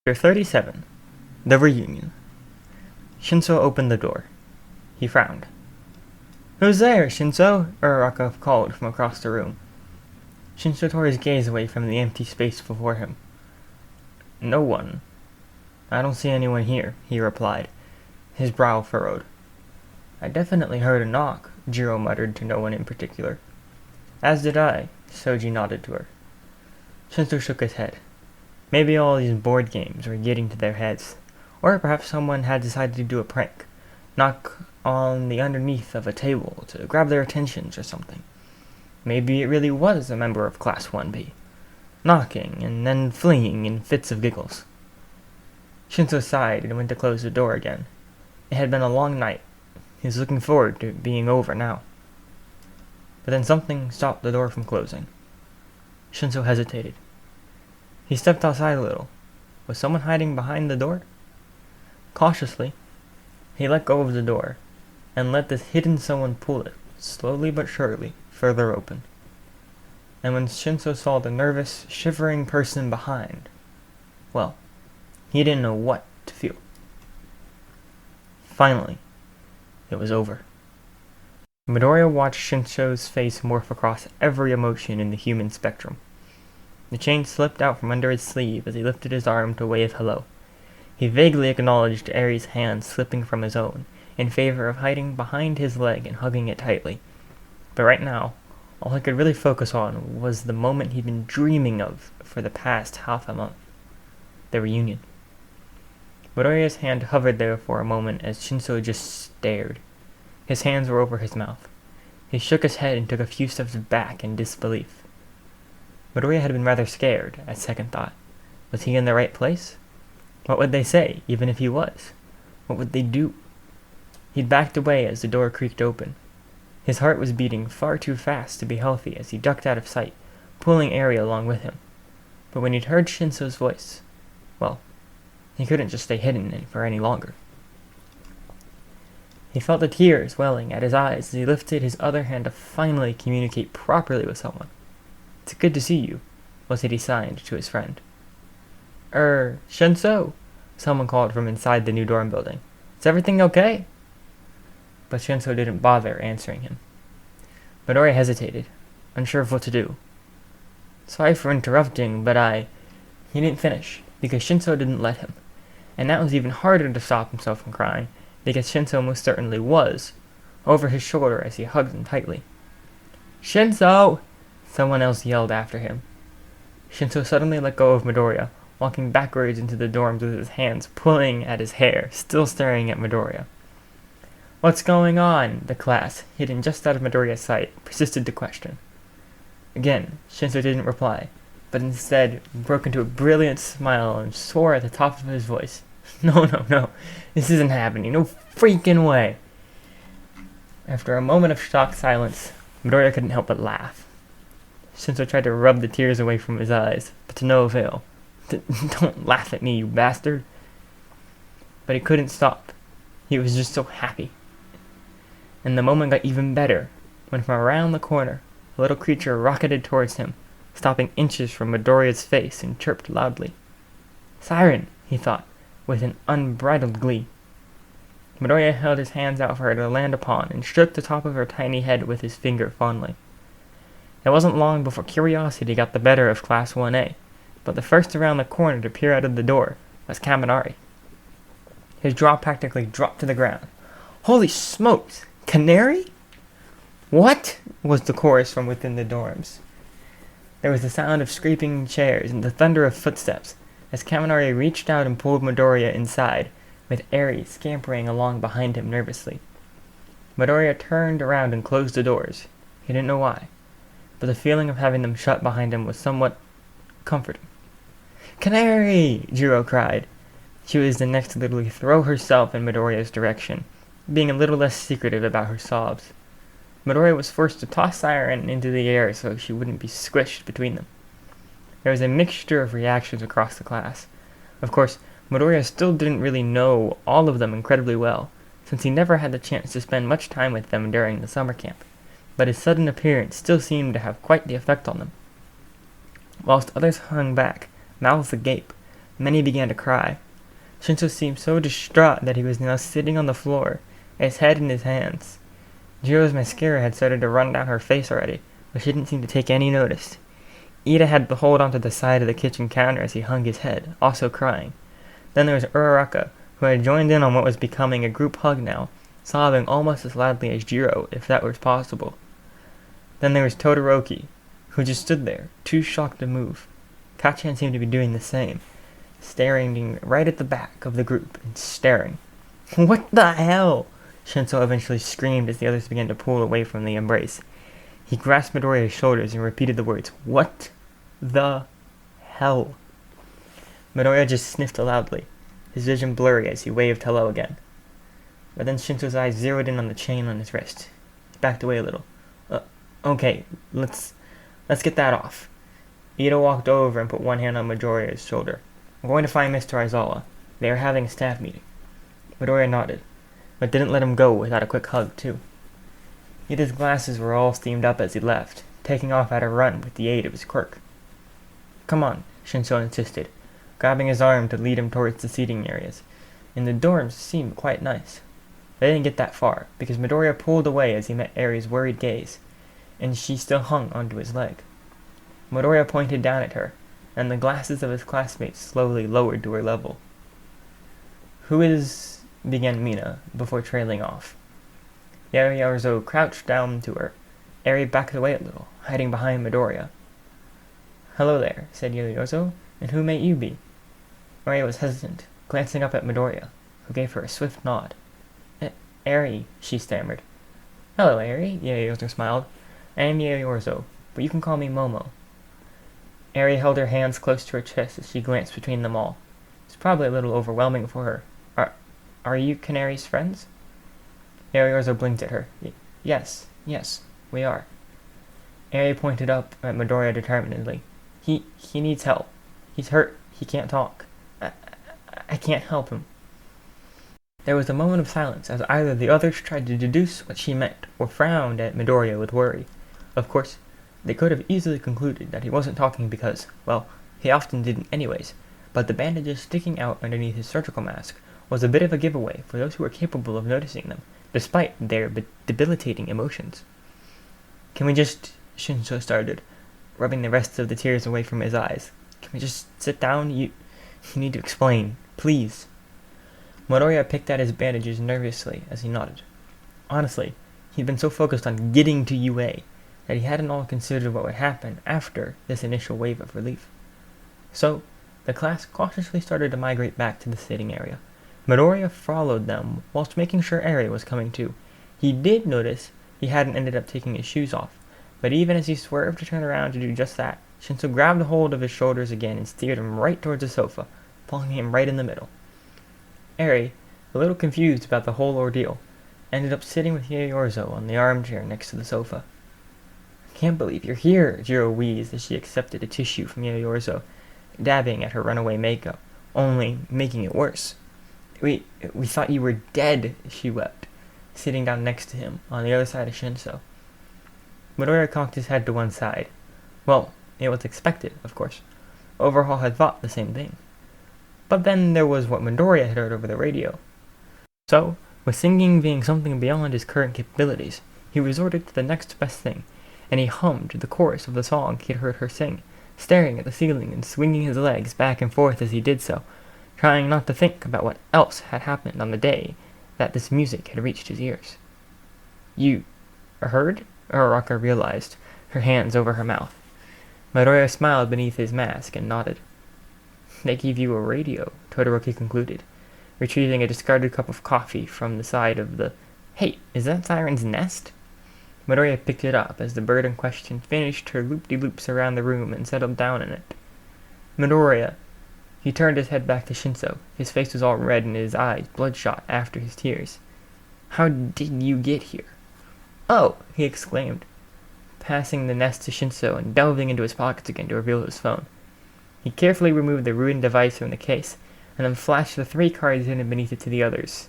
Chapter 37. The Reunion. Shinso opened the door. He frowned. "Who's there, Shinso?" Uraraka called from across the room. Shinso tore his gaze away from the empty space before him. "No one. I don't see anyone here," he replied, his brow furrowed. "I definitely heard a knock," Jiro muttered to no one in particular. "As did I," Soji nodded to her. Shinso shook his head. Maybe all these board games were getting to their heads. Or perhaps someone had decided to do a prank. Knock on the underneath of a table to grab their attentions or something. Maybe it really was a member of Class 1B. Knocking and then fleeing in fits of giggles. Shinso sighed and went to close the door again. It had been a long night. He was looking forward to it being over now. But then something stopped the door from closing. Shinso hesitated. He stepped outside a little. Was someone hiding behind the door? Cautiously, he let go of the door, and let this hidden someone pull it, slowly but surely, further open. And when Shinso saw the nervous, shivering person behind, well, he didn't know what to feel. Finally, it was over. Midoriya watched Shinso's face morph across every emotion in the human spectrum. The chain slipped out from under his sleeve as he lifted his arm to wave hello. He vaguely acknowledged Aries' hand slipping from his own, in favor of hiding behind his leg and hugging it tightly. But right now, all he could really focus on was the moment he'd been dreaming of for the past half a month. The reunion. Midoriya's hand hovered there for a moment as Shinso just stared. His hands were over his mouth. He shook his head and took a few steps back in disbelief. Midoriya had been rather scared, at second thought. Was he in the right place? What would they say, even if he was? What would they do? He'd backed away as the door creaked open. His heart was beating far too fast to be healthy as he ducked out of sight, pulling Eri along with him. But when he'd heard Shinso's voice, well, he couldn't just stay hidden for any longer. He felt the tears welling at his eyes as he lifted his other hand to finally communicate properly with someone. "It's good to see you," was what he signed to his friend. Shinso," someone called from inside the new dorm building. "Is everything okay?" But Shinso didn't bother answering him. Midoriya hesitated, unsure of what to do. "Sorry for interrupting, but He didn't finish, because Shinso didn't let him. And that was even harder to stop himself from crying, because Shinso most certainly was, over his shoulder as he hugged him tightly. "Shinso!" Someone else yelled after him. Shinso suddenly let go of Midoriya, walking backwards into the dorms with his hands pulling at his hair, still staring at Midoriya. "What's going on?" the class, hidden just out of Midoriya's sight, persisted to question. Again, Shinso didn't reply, but instead broke into a brilliant smile and swore at the top of his voice. No, this isn't happening, no freaking way." After a moment of shocked silence, Midoriya couldn't help but laugh. Shinso tried to rub the tears away from his eyes, but to no avail. "Don't laugh at me, you bastard." But he couldn't stop. He was just so happy. And the moment got even better, when from around the corner, a little creature rocketed towards him, stopping inches from Midoriya's face and chirped loudly. "Siren," he thought, with an unbridled glee. Midoriya held his hands out for her to land upon and shook the top of her tiny head with his finger fondly. It wasn't long before curiosity got the better of Class 1A, but the first around the corner to peer out of the door was Canary. His jaw practically dropped to the ground. "Holy smokes! Canary?" "What?" was the chorus from within the dorms. There was the sound of scraping chairs and the thunder of footsteps as Canary reached out and pulled Midoriya inside, with Eri scampering along behind him nervously. Midoriya turned around and closed the doors. He didn't know why, but the feeling of having them shut behind him was somewhat comforting. "Canary!" Jiro cried. She was the next to literally throw herself in Midoriya's direction, being a little less secretive about her sobs. Midoriya was forced to toss Siren into the air so she wouldn't be squished between them. There was a mixture of reactions across the class. Of course, Midoriya still didn't really know all of them incredibly well, since he never had the chance to spend much time with them during the summer camp, but his sudden appearance still seemed to have quite the effect on them. Whilst others hung back, mouths agape, Many began to cry. Shinso seemed so distraught that he was now sitting on the floor, his head in his hands. Jiro's mascara had started to run down her face already, but she didn't seem to take any notice. Ida had to hold onto the side of the kitchen counter as he hung his head, also crying. Then there was Uraraka, who had joined in on what was becoming a group hug now, sobbing almost as loudly as Jiro, if that was possible. Then there was Todoroki, who just stood there, too shocked to move. Kachan seemed to be doing the same, staring right at the back of the group and staring. "What the hell?" Shinso eventually screamed as the others began to pull away from the embrace. He grasped Midoriya's shoulders and repeated the words, "What the hell?" Midoriya just sniffed loudly, his vision blurry as he waved hello again. But then Shinso's eyes zeroed in on the chain on his wrist. He backed away a little. Okay, let's get that off." Ida walked over and put one hand on Midoriya's shoulder. "I'm going to find Mr. Aizawa. They are having a staff meeting." Midoriya nodded, but didn't let him go without a quick hug, too. Ida's glasses were all steamed up as he left, taking off at a run with the aid of his quirk. "Come on," Shinso insisted, grabbing his arm to lead him towards the seating areas. And the dorms seemed quite nice. They didn't get that far, because Midoriya pulled away as he met Eri's worried gaze, and she still hung onto his leg. Midoriya pointed down at her, and the glasses of his classmates slowly lowered to her level. "Who is—" began Mina, before trailing off. Yaoyorozu crouched down to her. Eri backed away a little, hiding behind Midoriya. "Hello there," said Yaoyorozu, "and who may you be?" Eri was hesitant, glancing up at Midoriya, who gave her a swift nod. "Eri," she stammered. "Hello, Eri," Yaoyorozu smiled. "I am Yaoyorozu, but you can call me Momo." Eri held her hands close to her chest as she glanced between them all. It was probably a little overwhelming for her. Are you Canary's friends?" Yaoyorozu blinked at her. Yes, we are." Eri pointed up at Midoriya determinedly. He needs help. He's hurt. He can't talk. I can't help him." There was a moment of silence as either the others tried to deduce what she meant or frowned at Midoriya with worry. Of course, they could have easily concluded that he wasn't talking because, well, he often didn't anyways, but the bandages sticking out underneath his surgical mask was a bit of a giveaway for those who were capable of noticing them, despite their debilitating emotions. "Can we just—" Shinso started, rubbing the rest of the tears away from his eyes. "Can we just sit down? You need to explain, please." Midoriya picked at his bandages nervously as he nodded. Honestly, he'd been so focused on getting to UA that he hadn't all considered what would happen after this initial wave of relief. So, the class cautiously started to migrate back to the sitting area. Midoriya followed them whilst making sure Eri was coming too. He did notice he hadn't ended up taking his shoes off, but even as he swerved to turn around to do just that, Shinso grabbed hold of his shoulders again and steered him right towards the sofa, plonking him right in the middle. Eri, a little confused about the whole ordeal, ended up sitting with Yaoyorozu on the armchair next to the sofa. "I can't believe you're here," Jiro wheezed as she accepted a tissue from Yaoyorozu, dabbing at her runaway makeup, only making it worse. We thought you were dead," she wept, sitting down next to him, on the other side of Shinso. Midoriya cocked his head to one side. Well, it was expected, of course. Overhaul had thought the same thing. But then there was what Midoriya had heard over the radio. So, with singing being something beyond his current capabilities, he resorted to the next best thing, and he hummed the chorus of the song he'd heard her sing, staring at the ceiling and swinging his legs back and forth as he did so, trying not to think about what else had happened on the day that this music had reached his ears. "You heard?" Uraraka realized, her hands over her mouth. Midoriya smiled beneath his mask and nodded. "They gave you a radio," Todoroki concluded, retrieving a discarded cup of coffee from the side of the— "Hey, is that Siren's nest?" Midoriya picked it up as the bird in question finished her loop-de-loops around the room and settled down in it. "Midoriya." He turned his head back to Shinso. His face was all red and his eyes bloodshot after his tears. "How did you get here?" "Oh!" he exclaimed, passing the nest to Shinso and delving into his pockets again to reveal his phone. He carefully removed the ruined device from the case, and then flashed the 3 cards hidden beneath it to the others.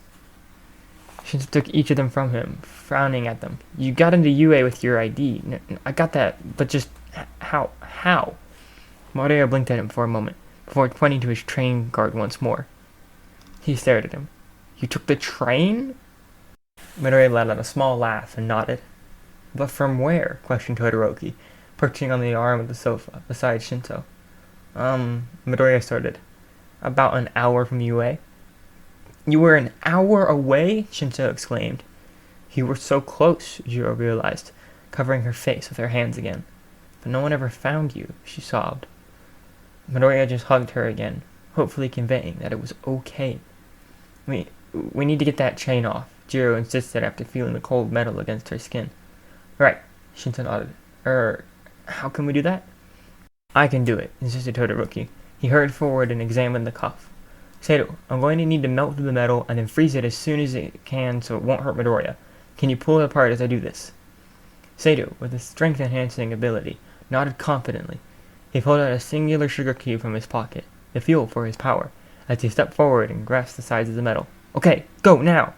Shinso took each of them from him, frowning at them. "You got into UA with your ID. I got that, but just how?" Maria blinked at him for a moment, before pointing to his train card once more. He stared at him. You took the train? Midoriya let out a small laugh and nodded. But from where? Questioned Todoroki, perching on the arm of the sofa beside Shinso. Midoriya started. About an hour from UA. You were an hour away? Shinso exclaimed. You were so close, Jiro realized, covering her face with her hands again. But no one ever found you, she sobbed. Midoriya just hugged her again, hopefully conveying that it was okay. We need to get that chain off, Jiro insisted after feeling the cold metal against her skin. Right, Shinso nodded. How can we do that? I can do it, insisted Todoroki. He hurried forward and examined the cuff. Sato, I'm going to need to melt the metal and then freeze it as soon as it can so it won't hurt Midoriya. Can you pull it apart as I do this? Sato, with a strength-enhancing ability, nodded confidently. He pulled out a singular sugar cube from his pocket, the fuel for his power, as he stepped forward and grasped the sides of the metal. Okay, go, now!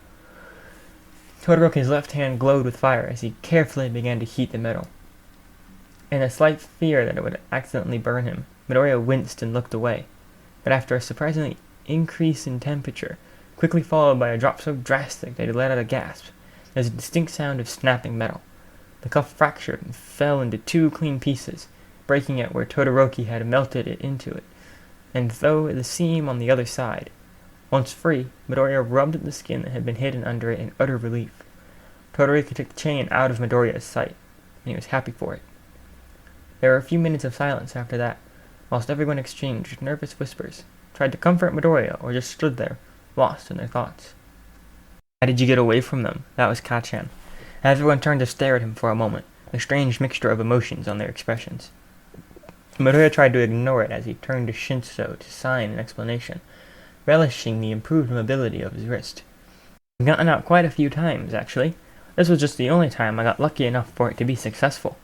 Todoroki's left hand glowed with fire as he carefully began to heat the metal. In a slight fear that it would accidentally burn him, Midoriya winced and looked away. But after a surprisingly increase in temperature, quickly followed by a drop so drastic that he let out a gasp, there was a distinct sound of snapping metal. The cuff fractured and fell into 2 clean pieces, breaking it where Todoroki had melted it into it, and though the seam on the other side. Once free, Midoriya rubbed at the skin that had been hidden under it in utter relief. Todoroki took the chain out of Midoriya's sight, and he was happy for it. There were a few minutes of silence after that, whilst everyone exchanged nervous whispers, tried to comfort Midoriya, or just stood there, lost in their thoughts. How did you get away from them? That was Kacchan. Everyone turned to stare at him for a moment, a strange mixture of emotions on their expressions. Midoriya tried to ignore it as he turned to Shinso to sign an explanation, relishing the improved mobility of his wrist. I've gotten out quite a few times, actually. This was just the only time I got lucky enough for it to be successful.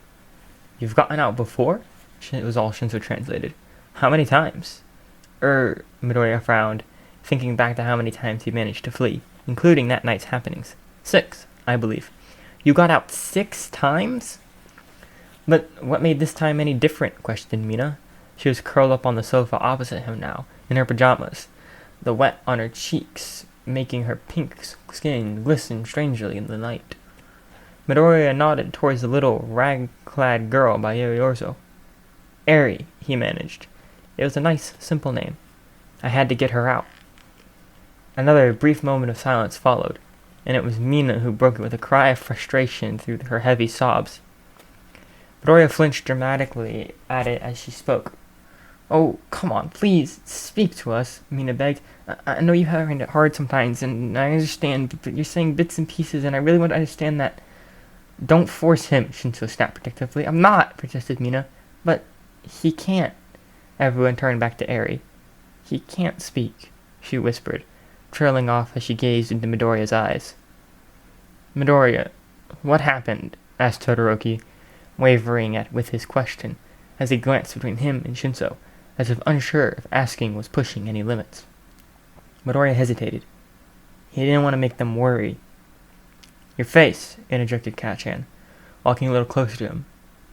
You've gotten out before? It was all Shinso translated. How many times? Midoriya frowned, thinking back to how many times he managed to flee, including that night's happenings. 6, I believe. You got out 6 times? But what made this time any different? Questioned Mina. She was curled up on the sofa opposite him now, in her pajamas, the wet on her cheeks making her pink skin glisten strangely in the light. Midoriya nodded towards the little rag-clad girl by Yorioso. Eri, he managed. It was a nice, simple name. I had to get her out. Another brief moment of silence followed, and it was Mina who broke it with a cry of frustration through her heavy sobs. Midoriya flinched dramatically at it as she spoke. Oh, come on, please, speak to us, Mina begged. I know you have it hard sometimes, and I understand, but you're saying bits and pieces, and I really want to understand that. Don't force him, Shinso snapped protectively. I'm not, protested Mina. But he can't. Everyone turned back to Eri. He can't speak, she whispered, trailing off as she gazed into Midoriya's eyes. Midoriya, what happened? Asked Todoroki, wavering with his question, as he glanced between him and Shinso, as if unsure if asking was pushing any limits. Midoriya hesitated. He didn't want to make them worry. Your face, interjected Kacchan, walking a little closer to him,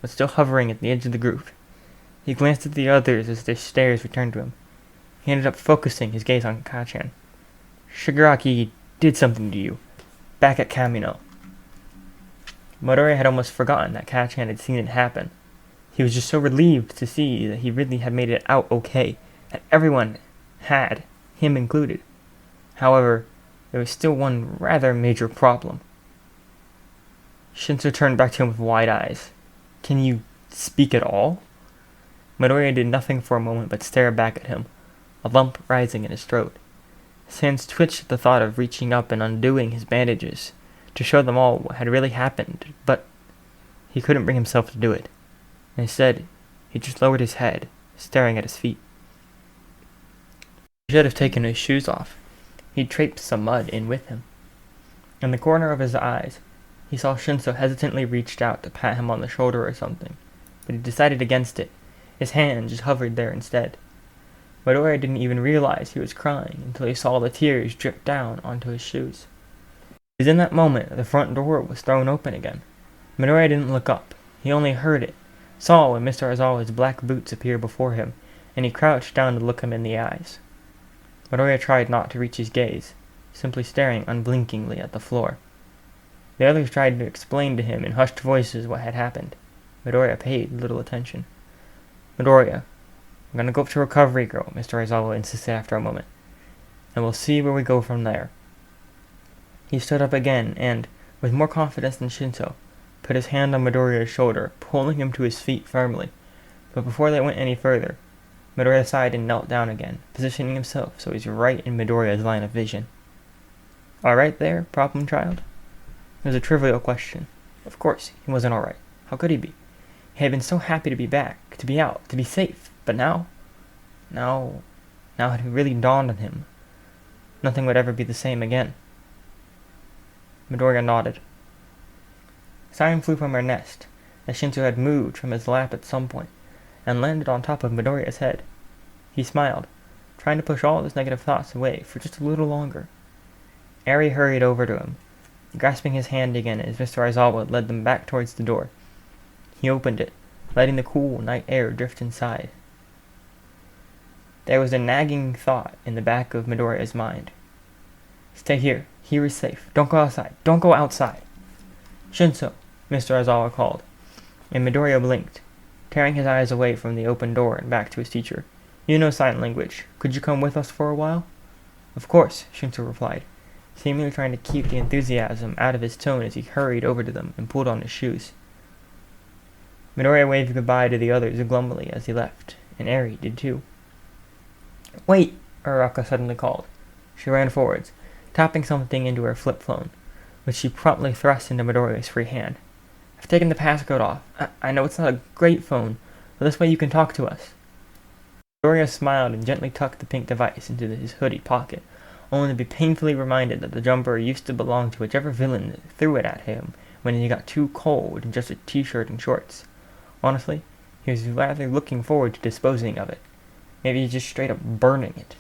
but still hovering at the edge of the group. He glanced at the others as their stares returned to him. He ended up focusing his gaze on Kacchan. Shigaraki did something to you, back at Kamino. Midoriya had almost forgotten that Kacchan had seen it happen. He was just so relieved to see that he really had made it out okay, that everyone had, him included. However, there was still one rather major problem. Shinso turned back to him with wide eyes. Can you speak at all? Midoriya did nothing for a moment but stare back at him, a lump rising in his throat. His hands twitched at the thought of reaching up and undoing his bandages, to show them all what had really happened, but he couldn't bring himself to do it. Instead, he just lowered his head, staring at his feet. He should have taken his shoes off. He'd traipsed some mud in with him. In the corner of his eyes, he saw Shinso hesitantly reached out to pat him on the shoulder or something, but he decided against it. His hand just hovered there instead. Midoriya didn't even realize he was crying until he saw the tears drip down onto his shoes. It was in that moment that the front door was thrown open again. Midoriya didn't look up. He only heard it, saw when Mr. Aizawa's black boots appear before him, and he crouched down to look him in the eyes. Midoriya tried not to reach his gaze, simply staring unblinkingly at the floor. The others tried to explain to him in hushed voices what had happened. Midoriya paid little attention. "Midoriya, we're going to go up to Recovery Girl," Mr. Aizawa insisted after a moment, "and we'll see where we go from there." He stood up again and, with more confidence than Shinso, put his hand on Midoriya's shoulder, pulling him to his feet firmly. But before they went any further, Midoriya sighed and knelt down again, positioning himself so he's right in Midoriya's line of vision. "All right there, problem child?" It was a trivial question. Of course, he wasn't all right. How could he be? He had been so happy to be back, to be out, to be safe. But now it had really dawned on him. Nothing would ever be the same again. Midoriya nodded. Siren flew from her nest, as Shinso had moved from his lap at some point, and landed on top of Midoriya's head. He smiled, trying to push all his negative thoughts away for just a little longer. Eri hurried over to him, grasping his hand again as Mr. Aizawa led them back towards the door. He opened it, letting the cool night air drift inside. There was a nagging thought in the back of Midoriya's mind. "Stay here. Here is safe. Don't go outside. Don't go outside." "Shinso," Mr. Aizawa called, and Midoriya blinked, tearing his eyes away from the open door and back to his teacher. "You know sign language. Could you come with us for a while?" "Of course," Shinso replied, seemingly trying to keep the enthusiasm out of his tone as he hurried over to them and pulled on his shoes. Midoriya waved goodbye to the others glumly as he left, and Eri did too. "Wait!" Uraraka suddenly called. She ran forwards, tapping something into her flip phone, which she promptly thrust into Midoriya's free hand. "I've taken the passcode off. I know it's not a great phone, but this way you can talk to us." Midoriya smiled and gently tucked the pink device into his hoodie pocket, only to be painfully reminded that the jumper used to belong to whichever villain threw it at him when he got too cold in just a t-shirt and shorts. Honestly, he was rather looking forward to disposing of it. Maybe just straight up burning it.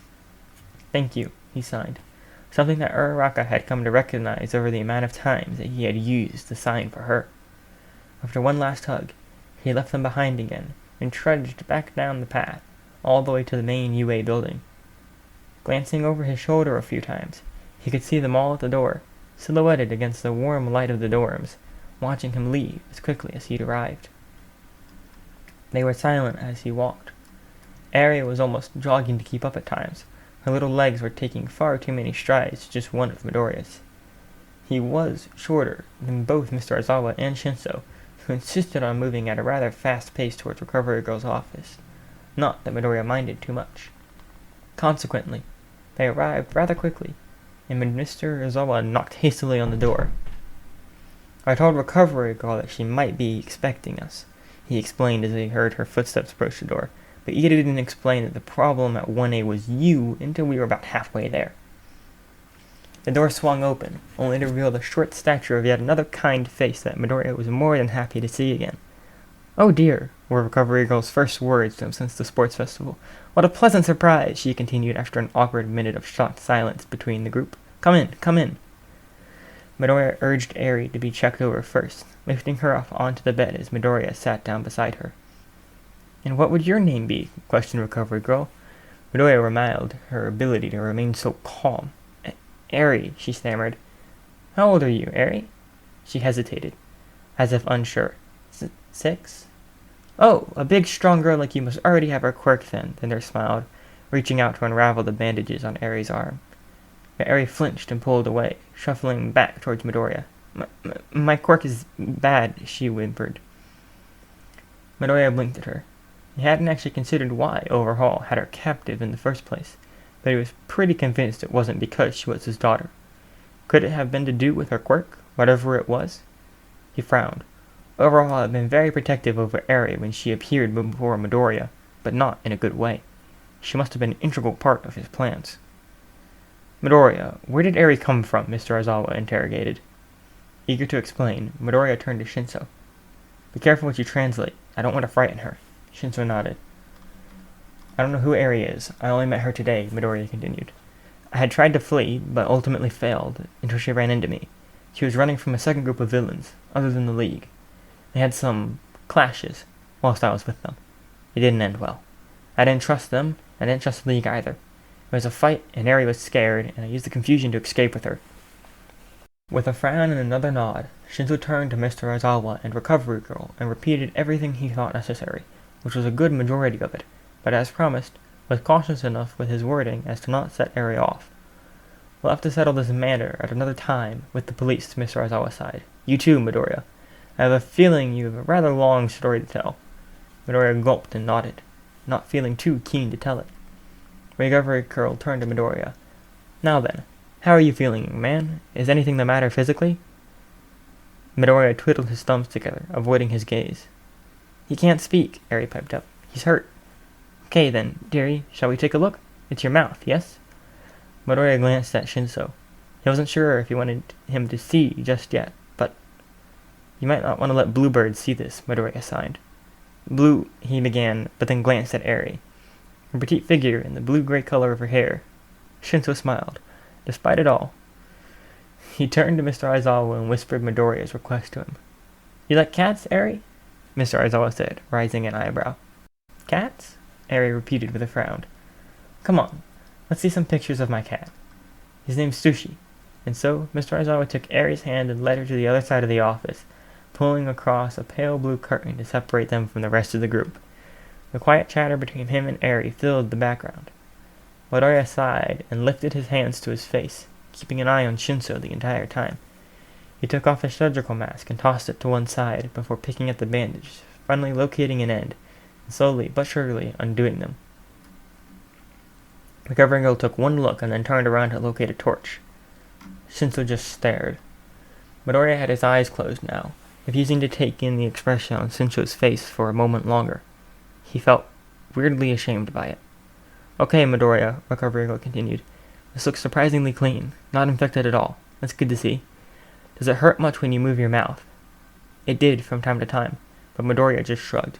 "Thank you," he signed, something that Uraraka had come to recognize over the amount of times that he had used the sign for her. After one last hug, he left them behind again and trudged back down the path, all the way to the main UA building. Glancing over his shoulder a few times, he could see them all at the door, silhouetted against the warm light of the dorms, watching him leave as quickly as he'd arrived. They were silent as he walked. Eri was almost jogging to keep up at times. Her little legs were taking far too many strides to just one of Midoriya's. He was shorter than both Mr. Aizawa and Shinso, who insisted on moving at a rather fast pace towards Recovery Girl's office. Not that Midoriya minded too much. Consequently, they arrived rather quickly, and Mr. Aizawa knocked hastily on the door. "I told Recovery Girl that she might be expecting us," he explained as he heard her footsteps approach the door, "but Ida didn't explain that the problem at 1A was you until we were about halfway there." The door swung open, only to reveal the short stature of yet another kind face that Midoriya was more than happy to see again. "Oh dear," were Recovery Girl's first words to him since the sports festival. "What a pleasant surprise," she continued after an awkward minute of shocked silence between the group. Come in, come in." Midoriya urged Eri to be checked over first, lifting her up onto the bed as Midoriya sat down beside her. "And what would your name be?" questioned Recovery Girl. Midoriya reviled her ability to remain so calm. "Eri," she stammered. "How old are you, Eri?" She hesitated, as if unsure. 6? "Oh, a big, strong girl like you must already have her quirk then," the nurse smiled, reaching out to unravel the bandages on Eri's arm. But Eri flinched and pulled away, shuffling back towards Midoriya. My quirk is bad," she whimpered. Midoriya blinked at her. He hadn't actually considered why Overhaul had her captive in the first place, but he was pretty convinced it wasn't because she was his daughter. Could it have been to do with her quirk, whatever it was? He frowned. Overhaul had been very protective over Eri when she appeared before Midoriya, but not in a good way. She must have been an integral part of his plans. "Midoriya, where did Eri come from?" Mr. Aizawa interrogated. Eager to explain, Midoriya turned to Shinso. "Be careful what you translate. I don't want to frighten her." Shinso nodded. "I don't know who Eri is. I only met her today," Midoriya continued. "I had tried to flee, but ultimately failed, until she ran into me. She was running from a second group of villains, other than the League. They had some clashes, whilst I was with them. It didn't end well. I didn't trust them, and I didn't trust the League either. It was a fight, and Eri was scared, and I used the confusion to escape with her. With a frown and another nod, Shinzo turned to Mr. Aizawa and Recovery Girl and repeated everything he thought necessary, which was a good majority of it, but as promised, was cautious enough with his wording as to not set Eri off. We'll have to settle this matter at another time with the police, Mr. Aizawa sighed. You too, Midoriya. I have a feeling you have a rather long story to tell. Midoriya gulped and nodded, not feeling too keen to tell it. Recovery Girl turned to Midoriya. Now then, how are you feeling, young man? Is anything the matter physically? Midoriya twiddled his thumbs together, avoiding his gaze. He can't speak, Eri piped up. He's hurt. Okay then, dearie, shall we take a look? It's your mouth, yes? Midoriya glanced at Shinzo. He wasn't sure if he wanted him to see just yet, but... You might not want to let Bluebird see this, Midoriya sighed. Blue, he began, but then glanced at Eri. Her petite figure and the blue-gray color of her hair. Shinzo smiled. Despite it all, he turned to Mr. Aizawa and whispered Midoriya's request to him. You like cats, Eri? Mr. Aizawa said, raising an eyebrow. Cats? Eri repeated with a frown. Come on, let's see some pictures of my cat. His name's Sushi. And so, Mr. Aizawa took Eri's hand and led her to the other side of the office, pulling across a pale blue curtain to separate them from the rest of the group. The quiet chatter between him and Eri filled the background. Midoriya sighed and lifted his hands to his face, keeping an eye on Shinzo the entire time. He took off his surgical mask and tossed it to one side before picking at the bandage, finally locating an end, and slowly but surely undoing them. The Recovering Girl took one look and then turned around to locate a torch. Shinzo just stared. Midoriya had his eyes closed now, refusing to take in the expression on Shinzo's face for a moment longer. He felt weirdly ashamed by it. Okay, Midoriya, Recovery Girl continued. This looks surprisingly clean, not infected at all. That's good to see. Does it hurt much when you move your mouth? It did from time to time, but Midoriya just shrugged.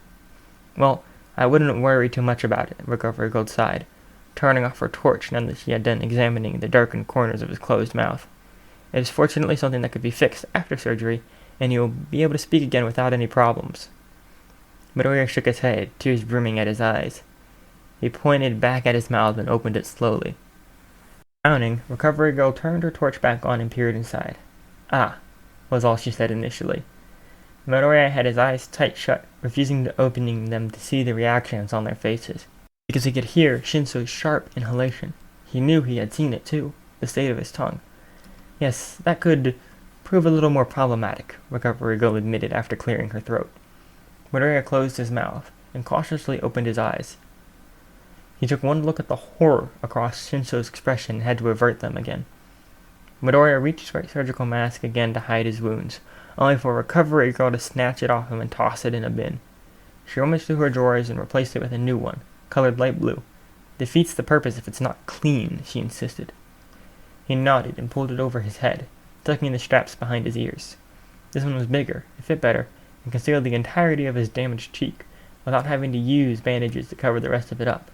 Well, I wouldn't worry too much about it, Recovery Girl sighed, turning off her torch now that she had done examining the darkened corners of his closed mouth. It is fortunately something that could be fixed after surgery, and you will be able to speak again without any problems. Midoriya shook his head, tears brimming at his eyes. He pointed back at his mouth and opened it slowly. Frowning, Recovery Girl turned her torch back on and peered inside. Ah, was all she said initially. Midoriya had his eyes tight shut, refusing to opening them to see the reactions on their faces, because he could hear Shinzo's sharp inhalation. He knew he had seen it too, the state of his tongue. Yes, that could prove a little more problematic, Recovery Girl admitted after clearing her throat. Midoriya closed his mouth and cautiously opened his eyes. He took one look at the horror across Shinzo's expression and had to avert them again. Midoriya reached for his surgical mask again to hide his wounds, only for Recovery Girl to snatch it off him and toss it in a bin. She rummaged through her drawers and replaced it with a new one, colored light blue. Defeats the purpose if it's not clean, she insisted. He nodded and pulled it over his head, tucking the straps behind his ears. This one was bigger, it fit better, and concealed the entirety of his damaged cheek, without having to use bandages to cover the rest of it up.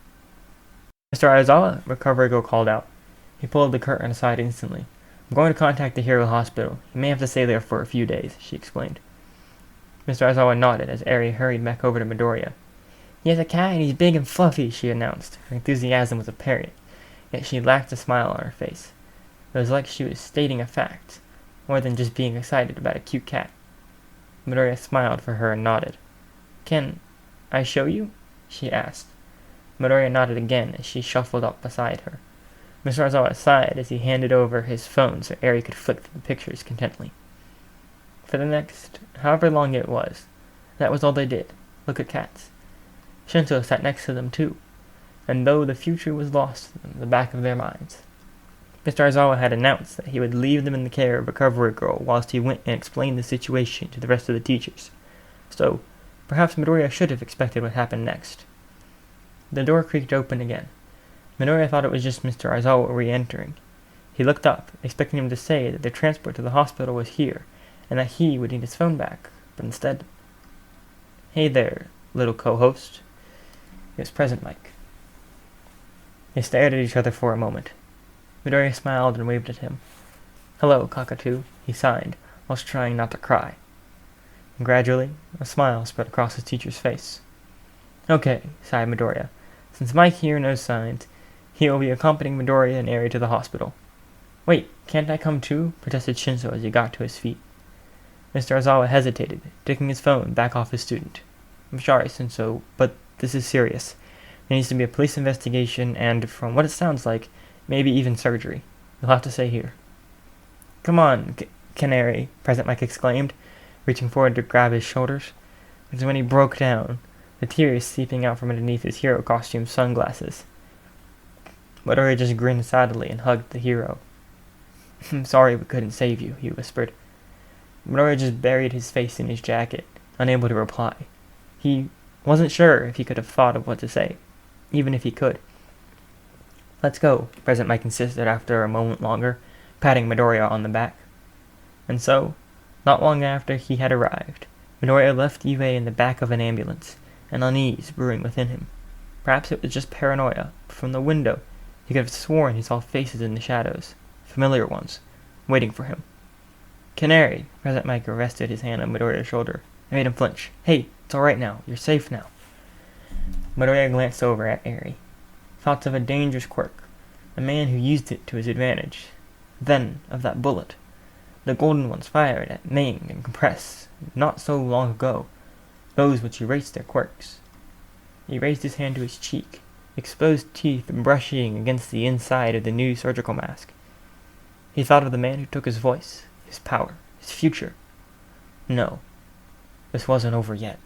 Mr. Aizawa, Recovery Girl called out. He pulled the curtain aside instantly. I'm going to contact the Hero Hospital. You may have to stay there for a few days, she explained. Mr. Aizawa nodded as Eri hurried back over to Midoriya. He has a cat and he's big and fluffy, she announced. Her enthusiasm was apparent, yet she lacked a smile on her face. It was like she was stating a fact, more than just being excited about a cute cat. Midoriya smiled for her and nodded. Can I show you? She asked. Midoriya nodded again as she shuffled up beside her. Mr. Aizawa sighed as he handed over his phone so Eri could flick through the pictures contently. For the next however long it was, that was all they did, look at cats. Shinzo sat next to them too, and though the future was lost to them in the back of their minds, Mr. Aizawa had announced that he would leave them in the care of Recovery Girl whilst he went and explained the situation to the rest of the teachers. So, perhaps Midoriya should have expected what happened next. The door creaked open again. Midoriya thought it was just Mr. Aizawa re-entering. He looked up, expecting him to say that the transport to the hospital was here, and that he would need his phone back, but instead... Hey there, little co-host. It was Present Mike. They stared at each other for a moment. Midoriya smiled and waved at him. Hello, Cockatoo, he sighed, whilst trying not to cry. And gradually, a smile spread across his teacher's face. Okay, sighed Midoriya, Since Mike here knows signs, he will be accompanying Midoriya and Eri to the hospital. Wait, can't I come too? Protested Shinso as he got to his feet. Mr. Ozawa hesitated, taking his phone back off his student. I'm sorry, Shinso, but this is serious. There needs to be a police investigation and, from what it sounds like, maybe even surgery. You'll have to stay here. Come on, Canary, President Mike exclaimed, reaching forward to grab his shoulders. It was when he broke down, the tears seeping out from underneath his hero costume sunglasses. Midoriya just grinned sadly and hugged the hero. I'm sorry we couldn't save you, he whispered. Midoriya just buried his face in his jacket, unable to reply. He wasn't sure if he could have thought of what to say, even if he could. Let's go, President Mike insisted after a moment longer, patting Midoriya on the back. And so, not long after he had arrived, Midoriya left Yue in the back of an ambulance, an unease brewing within him. Perhaps it was just paranoia, but from the window he could have sworn he saw faces in the shadows, familiar ones, waiting for him. Canary, President Mike rested his hand on Midoriya's shoulder. I made him flinch. Hey, it's all right now. You're safe now. Midoriya glanced over at Eri. Thoughts of a dangerous quirk, a man who used it to his advantage. Then, of that bullet. The golden ones fired at Ming and Compress, not so long ago, those which erased their quirks. He raised his hand to his cheek, exposed teeth brushing against the inside of the new surgical mask. He thought of the man who took his voice, his power, his future. No, this wasn't over yet.